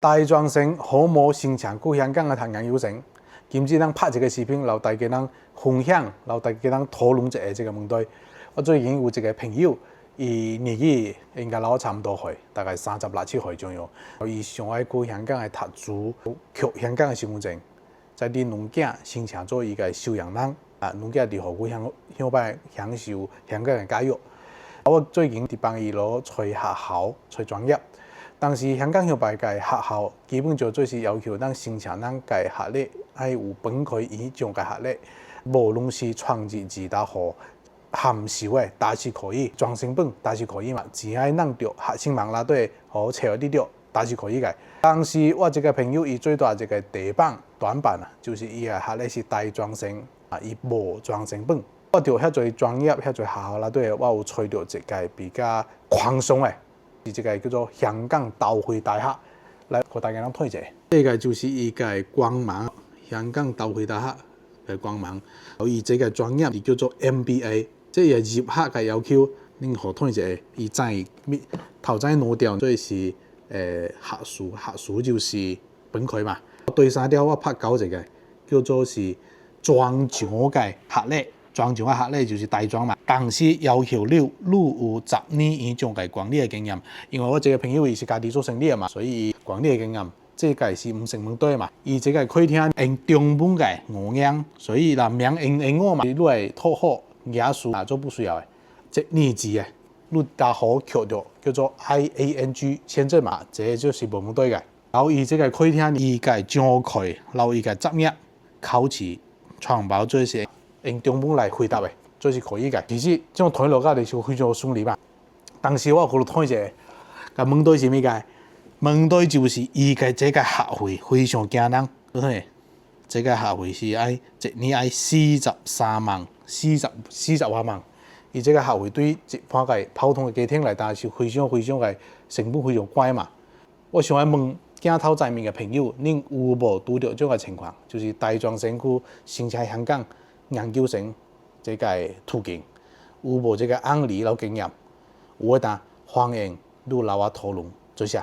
大專生可冇申請過香港嘅談研究生？今次咱拍一個視頻，留大家咱分享，留大家咱討論一下這個問題。我最近有一個朋友，伊年紀應該老我差唔多歲，大概36、37歲左右。伊想愛過香港來讀書，取香港嘅身份證，在恁兩囝申請做伊個收養人，兩囝就互佢享受香港嘅教育。我最近伫幫伊攞找學校、找專業。當時香港向辦嘅學校，基本上就是要求咱申請咱嘅學歷，係有本科以上嘅學歷，無論是創智大學、函授嘅，都是可以；專升本都是可以嘛。只要咱着學生網啦對，好找得到，都是可以嘅。當時我一個朋友，伊最大一個短板啊，就是伊嘅學歷是大專生，伊無專升本。我着遐濟專業、遐濟學校啦對，我有找到一個比較寬鬆嘅。這個叫做香港道會大學，來給大家人推薦。這個就是伊個光芒，香港道會大學嘅光芒。伊這個專業叫做 MBA， 這個入學嘅要求，恁好推薦。伊在頭先兩條，所以是學術就是本科嘛。第三條我拍到一個叫做是專長嘅學歷。專長嘅學歷就是大專嘛，同時要求你有10年以上嘅管理嘅經驗。因為我這個朋友伊是家己做生意嘅嘛，所以管理嘅經驗，這個是唔成問題嘛。伊這個可以聽用中文嘅語言，所以啦名用英語嘛，你來討好雅書啊，就不需要嘅。即年級嘅，你大好取到叫做 IANG 簽證嘛，這個就是冇問題嘅。然後伊這個可以聽伊個章課，然後伊個專業考試全部做些。用中文來回答嘅，這是可以嘅。其實這種推落架就非常順利嘛。當時我嗰度推者，個問題是咩個？問題就是伊個這個學費非常驚人，對，這個學費是愛一年愛43萬，40萬。伊這個學費對一般個普通嘅家庭來講是非常嘅成本非常貴嘛。我想要問鏡頭前面嘅朋友，恁有無拄到這種情況？就是大專生去申請香港研究生這個途徑，有無這個案例老經驗？有的話歡迎你來我討論，多謝。